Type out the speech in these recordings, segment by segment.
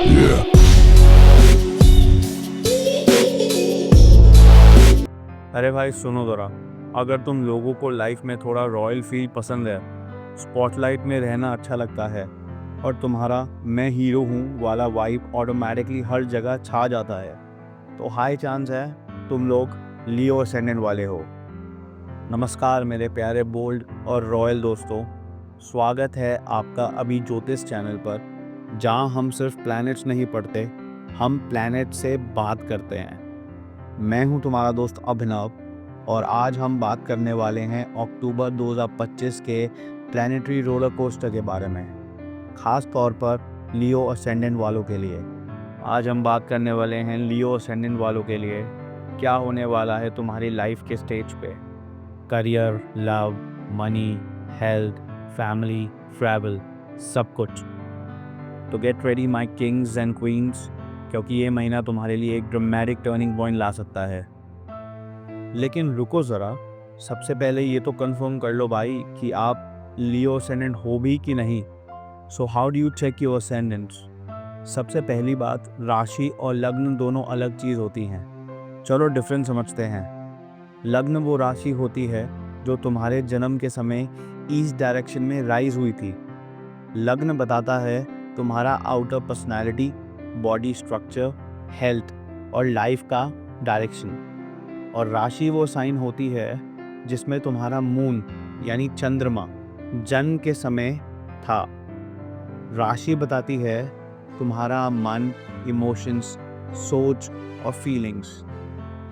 अरे भाई सुनो ज़रा। अगर तुम लोगों को लाइफ में थोड़ा रॉयल फील पसंद है, स्पॉटलाइट में रहना अच्छा लगता है और तुम्हारा मैं हीरो हूँ वाला वाइब ऑटोमेटिकली हर जगह छा जाता है, तो हाई चांस है तुम लोग लियो असेंडेंट वाले हो। नमस्कार मेरे प्यारे बोल्ड और रॉयल दोस्तों, स्वागत है आपका अभी ज्योतिष चैनल पर, जहाँ हम सिर्फ प्लैनेट्स नहीं पढ़ते, हम प्लैनेट से बात करते हैं। मैं हूं तुम्हारा दोस्त अभिनव और आज हम बात करने वाले हैं अक्टूबर 2025 के प्लैनेटरी रोलर कोस्टर के बारे में, खास तौर पर लियो असेंडेंट वालों के लिए। आज हम बात करने वाले हैं लियो असेंडेंट वालों के लिए क्या होने वाला है तुम्हारी लाइफ के स्टेज पे। Career, love, money, health, family, travel, सब कुछ। तो get ready my Kings and queen's, क्योंकि ये महीना तुम्हारे लिए एक ड्रामेटिक टर्निंग पॉइंट ला सकता है। लेकिन रुको ज़रा, सबसे पहले ये तो कंफर्म कर लो भाई कि आप लियो असेंडेंट हो भी कि नहीं। So how do you check your ascendants? सबसे पहली बात, राशि और लग्न दोनों अलग चीज़ होती हैं। चलो डिफरेंस समझते हैं। लग्न वो राशि होती है जो तुम्हारे जन्म के समय ईस्ट डायरेक्शन में राइज हुई थी। लग्न बताता है तुम्हारा outer personality, body structure, health और लाइफ का डायरेक्शन। और राशि वो साइन होती है जिसमें तुम्हारा मून यानी चंद्रमा जन्म के समय था। राशि बताती है तुम्हारा मन, इमोशंस, सोच और फीलिंग्स।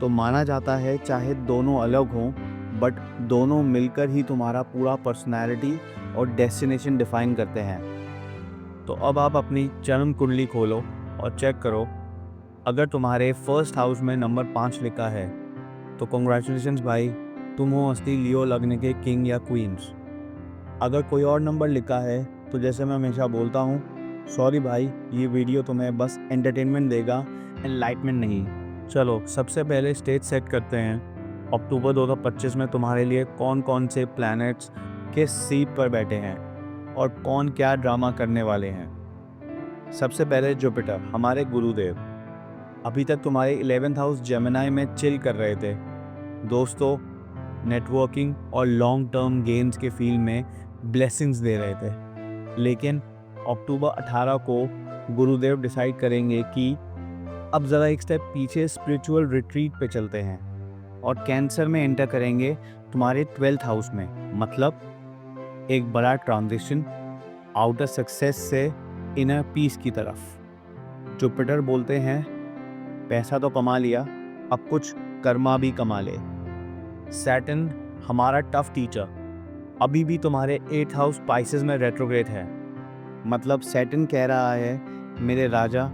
तो माना जाता है चाहे दोनों अलग हों, बट दोनों मिलकर ही तुम्हारा पूरा पर्सनैलिटी और डेस्टिनेशन डिफाइन करते हैं। तो अब आप अपनी जन्म कुंडली खोलो और चेक करो। अगर तुम्हारे फर्स्ट हाउस में नंबर 5 लिखा है तो कॉन्ग्रेचुलेशंस भाई, तुम हो असली लियो लग्न के किंग या क्वींस। अगर कोई और नंबर लिखा है तो जैसे मैं हमेशा बोलता हूँ, सॉरी भाई, ये वीडियो तुम्हें बस एंटरटेनमेंट देगा, एनलाइटमेंट नहीं। चलो सबसे पहले स्टेज सेट करते हैं। अक्टूबर 2025 में तुम्हारे लिए कौन कौन से प्लैनेट्स किस सीट पर बैठे हैं और कौन क्या ड्रामा करने वाले हैं। सबसे पहले जुपिटर, हमारे गुरुदेव, अभी तक तुम्हारे 11th हाउस जेमिनी में चिल कर रहे थे। दोस्तों, नेटवर्किंग और लॉन्ग टर्म गेन्स के फील्ड में ब्लेसिंग्स दे रहे थे। लेकिन अक्टूबर 18 को गुरुदेव डिसाइड करेंगे कि अब ज़रा एक स्टेप पीछे स्पिरिचुअल रिट्रीट पे चलते हैं और कैंसर में एंटर करेंगे तुम्हारे 12th हाउस में। मतलब एक बड़ा ट्रांजिशन आउटर सक्सेस से इनर पीस की तरफ। जुपिटर बोलते हैं पैसा तो कमा लिया, अब कुछ कर्मा भी कमा ले। सैटर्न, हमारा टफ टीचर, अभी भी तुम्हारे 8th हाउस स्पाइसेस में रेट्रोग्रेड है। मतलब सैटर्न कह रहा है मेरे राजा,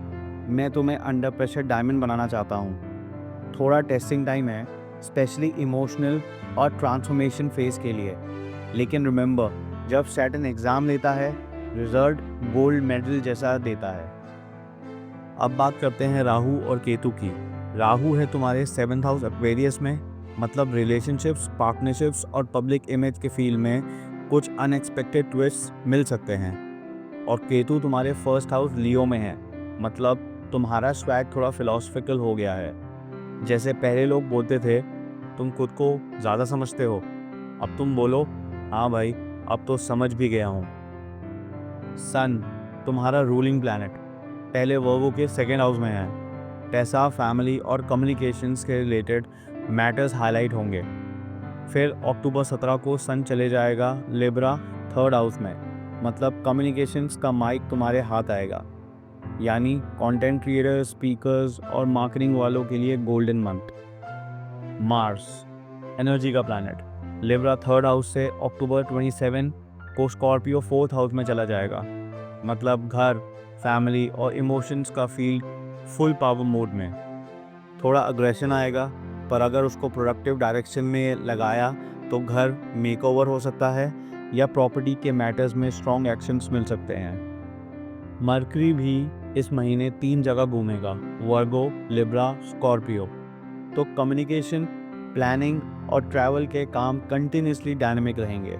मैं तुम्हें अंडर प्रेशर डायमंड बनाना चाहता हूँ। थोड़ा टेस्टिंग टाइम है, स्पेशली इमोशनल और ट्रांसफॉर्मेशन फेज के लिए। लेकिन रिमेंबर, जब सैटर्न एग्ज़ाम लेता है, रिजल्ट गोल्ड मेडल जैसा देता है। अब बात करते हैं राहु और केतु की। राहु है तुम्हारे 7th हाउस एक्वेरियस में, मतलब रिलेशनशिप्स, पार्टनरशिप्स और पब्लिक इमेज के फील्ड में कुछ अनएक्सपेक्टेड ट्विस्ट मिल सकते हैं। और केतु तुम्हारे फर्स्ट हाउस लियो में है, मतलब तुम्हारा स्वैग थोड़ा फिलोसफिकल हो गया है। जैसे पहले लोग बोलते थे तुम खुद को ज़्यादा समझते हो, अब तुम बोलो हाँ भाई, अब तो समझ भी गया हूँ। सन, तुम्हारा रूलिंग प्लैनेट, पहले वर्गो के 2nd हाउस में है। पैसा, फैमिली और कम्युनिकेशंस के रिलेटेड मैटर्स हाईलाइट होंगे। फिर अक्टूबर 17 को सन चले जाएगा लिब्रा 3rd हाउस में, मतलब कम्युनिकेशंस का माइक तुम्हारे हाथ आएगा। यानी कंटेंट क्रिएटर्स, स्पीकर्स और मार्केटिंग वालों के लिए गोल्डन मंथ। मार्स, एनर्जी का प्लैनेट, लिब्रा 3rd हाउस से अक्टूबर 27 को स्कॉर्पियो 4th हाउस में चला जाएगा। मतलब घर, फैमिली और इमोशंस का फील्ड फुल पावर मोड में। थोड़ा अग्रेशन आएगा, पर अगर उसको प्रोडक्टिव डायरेक्शन में लगाया तो घर मेकओवर हो सकता है या प्रॉपर्टी के मैटर्स में स्ट्रॉन्ग एक्शंस मिल सकते हैं। मरकरी भी इस महीने 3 जगह घूमेगा, वर्गो, लिब्रा, स्कॉर्पियो। तो कम्युनिकेशन, प्लानिंग और ट्रैवल के काम कंटिन्यूसली डायनेमिक रहेंगे।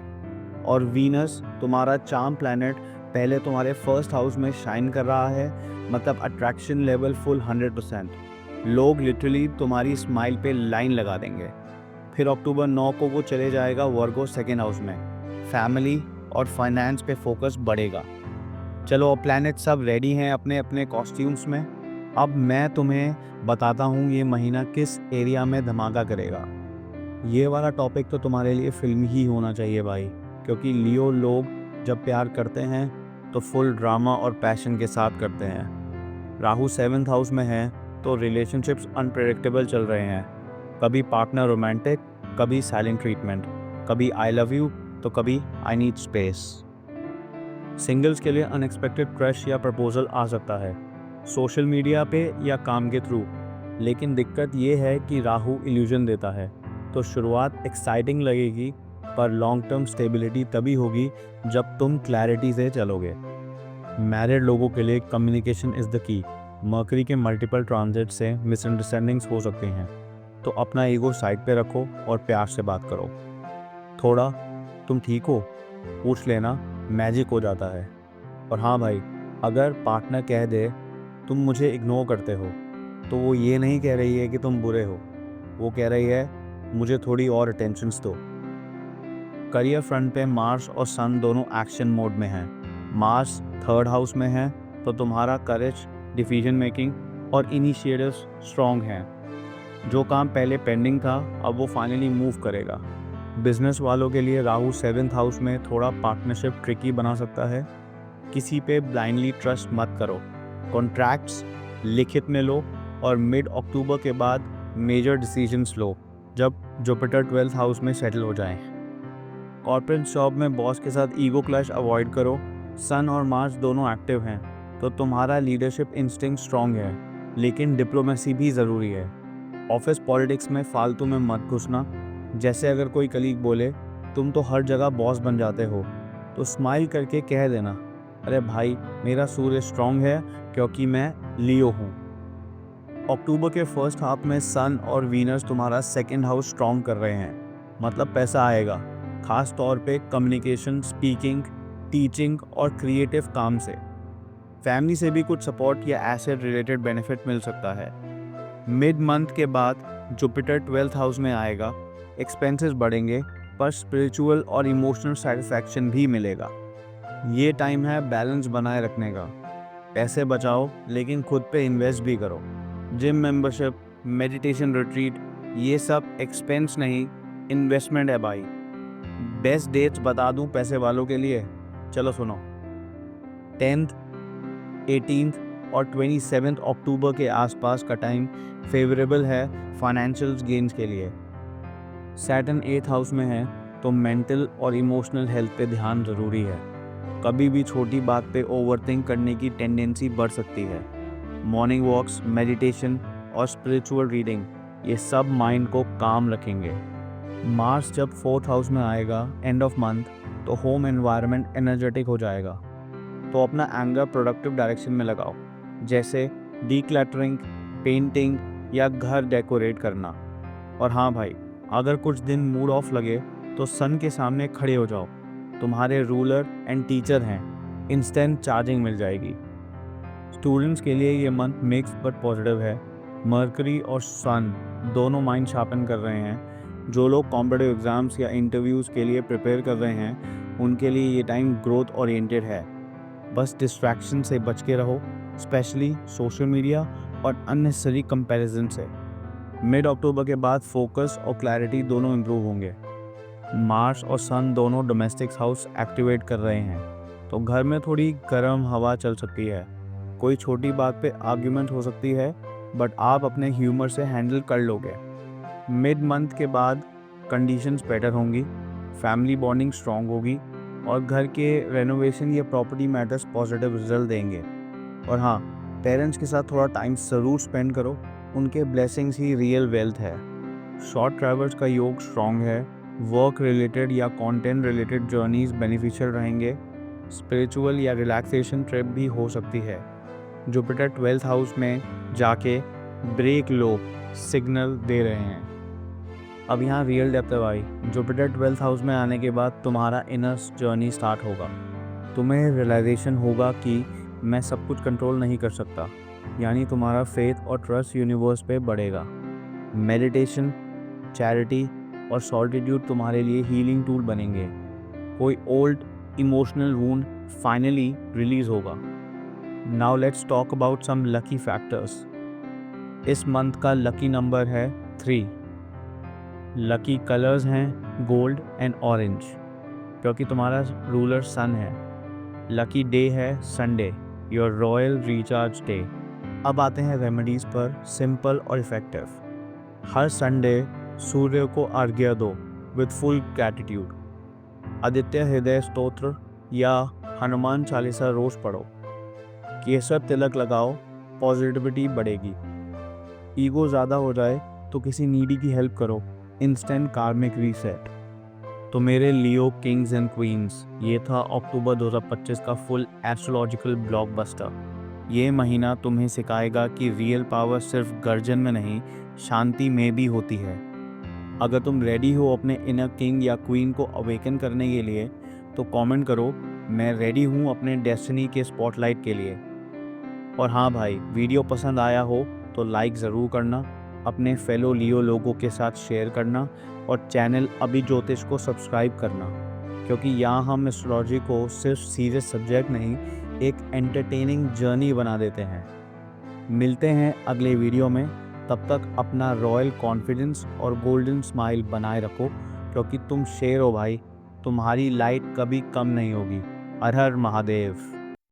और वीनस, तुम्हारा चार्म प्लैनेट, पहले तुम्हारे फर्स्ट हाउस में शाइन कर रहा है, मतलब अट्रैक्शन लेवल फुल 100%। लोग लिटरली तुम्हारी स्माइल पे लाइन लगा देंगे। फिर अक्टूबर 9 को वो चले जाएगा वर्गो सेकेंड हाउस में। फैमिली और फाइनेंस पे फोकस बढ़ेगा। चलो अब प्लैनेट सब रेडी हैं अपने अपने कॉस्ट्यूम्स में। अब मैं तुम्हें बताता हूँ ये महीना किस एरिया में धमाका करेगा। ये वाला टॉपिक तो तुम्हारे लिए फिल्म ही होना चाहिए भाई, क्योंकि लियो लोग जब प्यार करते हैं तो फुल ड्रामा और पैशन के साथ करते हैं। राहु 7th हाउस में है तो रिलेशनशिप्स अनप्रेडिक्टेबल चल रहे हैं। कभी पार्टनर रोमांटिक, कभी साइलेंट ट्रीटमेंट, कभी आई लव यू तो कभी आई नीड स्पेस। सिंगल्स के लिए अनएक्सपेक्टेड क्रश या प्रपोजल आ सकता है, सोशल मीडिया पे या काम के थ्रू। लेकिन दिक्कत ये है कि राहु इल्यूजन देता है, तो शुरुआत एक्साइटिंग लगेगी पर लॉन्ग टर्म स्टेबिलिटी तभी होगी जब तुम क्लैरिटी से चलोगे। मैरिड लोगों के लिए communication is the key. Mercury के मल्टीपल ट्रांजिट से मिसअंडरस्टैंडिंग्स हो सकती हैं, तो अपना ईगो साइड पे रखो और प्यार से बात करो। थोड़ा तुम ठीक हो पूछ लेना, मैजिक हो जाता है। और हाँ भाई, अगर पार्टनर कह दे तुम मुझे इग्नोर करते हो, तो वो ये नहीं कह रही है कि तुम बुरे हो, वो कह रही है मुझे थोड़ी और अटेंशंस दो। करियर फ्रंट पे मार्स और सन दोनों एक्शन मोड में हैं। मार्स 3rd हाउस में है तो तुम्हारा करेज, डिसीजन मेकिंग और इनिशिएटिव्स स्ट्रॉन्ग हैं। जो काम पहले पेंडिंग था अब वो फाइनली मूव करेगा। बिजनेस वालों के लिए राहु 7th हाउस में थोड़ा पार्टनरशिप ट्रिकी बना सकता है। किसी पे ब्लाइंडली ट्रस्ट मत करो। कॉन्ट्रैक्ट्स लिखित में लो और मिड अक्टूबर के बाद मेजर डिसीजंस लो जब जुपिटर 12th हाउस में सेटल हो जाएं। कॉर्पोरेट जॉब में बॉस के साथ ईगो क्लैश अवॉइड करो। सन और मार्स दोनों एक्टिव हैं तो तुम्हारा लीडरशिप इंस्टिंक्ट स्ट्रॉन्ग है, लेकिन डिप्लोमेसी भी ज़रूरी है। ऑफिस पॉलिटिक्स में फालतू में मत घुसना। जैसे अगर कोई कलीग बोले तुम तो हर जगह बॉस बन जाते हो, तो स्माइल करके कह देना, अरे भाई मेरा सूर्य स्ट्रॉन्ग है क्योंकि मैं लियो हूँ। अक्टूबर के फर्स्ट हाफ में सन और वीनस तुम्हारा 2nd हाउस स्ट्रॉन्ग कर रहे हैं, मतलब पैसा आएगा, खास तौर पे कम्युनिकेशन, स्पीकिंग, टीचिंग और क्रिएटिव काम से। फैमिली से भी कुछ सपोर्ट या एसेट रिलेटेड बेनिफिट मिल सकता है। मिड मंथ के बाद जुपिटर 12th हाउस में आएगा, एक्सपेंसेस बढ़ेंगे पर स्पिरिचुअल और इमोशनल सेटिस्फैक्शन भी मिलेगा। ये टाइम है बैलेंस बनाए रखने का। पैसे बचाओ लेकिन खुद पे इन्वेस्ट भी करो। जिम मेंबरशिप, मेडिटेशन रिट्रीट, ये सब एक्सपेंस नहीं इन्वेस्टमेंट है भाई। बेस्ट डेट्स बता दूं पैसे वालों के लिए, चलो सुनो। 10th, 18th और 27th अक्टूबर के आसपास का टाइम फेवरेबल है फाइनेंशियल गेन्स के लिए। सैटर्न 8th हाउस में है तो मेंटल और इमोशनल हेल्थ पे ध्यान ज़रूरी है। कभी भी छोटी बात पे ओवरथिंक करने की टेंडेंसी बढ़ सकती है। मॉर्निंग वॉक्स, मेडिटेशन और स्पिरिचुअल रीडिंग, ये सब माइंड को काम रखेंगे। मार्स जब 4th हाउस में आएगा एंड ऑफ मंथ, तो होम एनवायरनमेंट एनर्जेटिक हो जाएगा, तो अपना एंगर प्रोडक्टिव डायरेक्शन में लगाओ, जैसे डीक्लटरिंग, पेंटिंग या घर डेकोरेट करना। और हाँ भाई, अगर कुछ दिन मूड ऑफ लगे तो सन के सामने खड़े हो जाओ, तुम्हारे रूलर एंड टीचर हैं, इंस्टेंट चार्जिंग मिल जाएगी। स्टूडेंट्स के लिए ये मंथ मिक्स बट पॉजिटिव है। मर्करी और सन दोनों माइंड शार्पन कर रहे हैं। जो लोग कॉम्पिटिटिव एग्ज़ाम्स या इंटरव्यूज़ के लिए प्रिपेयर कर रहे हैं, उनके लिए ये टाइम ग्रोथ ओरिएंटेड है। बस डिस्ट्रैक्शन से बच के रहो, स्पेशली सोशल मीडिया और अननेसेसरी कंपैरिजन से। मिड अक्टूबर के बाद फोकस और क्लैरिटी दोनों इम्प्रूव होंगे। मार्स और सन दोनों डोमेस्टिक हाउस एक्टिवेट कर रहे हैं, तो घर में थोड़ी गर्म हवा चल सकती है। कोई छोटी बात पे आर्ग्यूमेंट हो सकती है, बट आप अपने ह्यूमर से हैंडल कर लोगे। मिड मंथ के बाद कंडीशंस बेटर होंगी, फैमिली बॉन्डिंग स्ट्रॉन्ग होगी और घर के रेनोवेशन या प्रॉपर्टी मैटर्स पॉजिटिव रिजल्ट देंगे। और हाँ, पेरेंट्स के साथ थोड़ा टाइम ज़रूर स्पेंड करो, उनके ब्लेसिंग्स ही रियल वेल्थ है। शॉर्ट ट्रैवल्स का योग स्ट्रॉन्ग है। वर्क रिलेटेड या कंटेंट रिलेटेड जर्नीज बेनिफिशियल रहेंगे। स्पिरिचुअल या रिलैक्सेशन ट्रिप भी हो सकती है। जुपिटर 12th हाउस में जाके ब्रेक लो सिग्नल दे रहे हैं। अब यहाँ रियल डेप्थ है भाई। जुपिटर 12th हाउस में आने के बाद तुम्हारा इनर जर्नी स्टार्ट होगा। तुम्हें रियलाइजेशन होगा कि मैं सब कुछ कंट्रोल नहीं कर सकता, यानी तुम्हारा फेथ और ट्रस्ट यूनिवर्स पे बढ़ेगा। मेडिटेशन, चैरिटी और सॉलिट्यूड तुम्हारे लिए हीलिंग टूल बनेंगे। कोई old emotional wound finally release होगा। Now let's talk about some lucky factors. इस मंथ का लकी नंबर है 3। लकी कलर्स हैं गोल्ड एंड ऑरेंज, क्योंकि तुम्हारा रूलर सन है। लकी डे है Sunday, your royal recharge day. अब आते हैं रेमेडीज़ पर, सिंपल और इफ़ेक्टिव। हर संडे सूर्य को अर्घ्य दो विद फुल ग्रैटिट्यूड। आदित्य हृदय स्तोत्र या हनुमान चालीसा रोज पढ़ो। केसर तिलक लगाओ, पॉजिटिविटी बढ़ेगी। ईगो ज़्यादा हो जाए तो किसी नीडी की हेल्प करो, इंस्टेंट कार्मिक रीसेट। तो मेरे लियो किंग्स एंड क्वींस, ये था अक्टूबर 2025 का फुल एस्ट्रोलॉजिकल ब्लॉकबस्टर। ये महीना तुम्हें सिखाएगा कि रियल पावर सिर्फ गर्जन में नहीं, शांति में भी होती है। अगर तुम रेडी हो अपने इनर किंग या क्वीन को अवेकन करने के लिए, तो कमेंट करो, मैं रेडी हूँ अपने डेस्टिनी के स्पॉटलाइट के लिए। और हाँ भाई, वीडियो पसंद आया हो तो लाइक ज़रूर करना, अपने फेलो लियो लोगों के साथ शेयर करना और चैनल अभी ज्योतिष को सब्सक्राइब करना, क्योंकि यहाँ हम एस्ट्रोलॉजी को सिर्फ सीरियस सब्जेक्ट नहीं, एक एंटरटेनिंग जर्नी बना देते हैं। मिलते हैं अगले वीडियो में, तब तक अपना रॉयल कॉन्फिडेंस और गोल्डन स्माइल बनाए रखो, क्योंकि तुम शेर हो भाई, तुम्हारी लाइट कभी कम नहीं होगी। हर हर महादेव।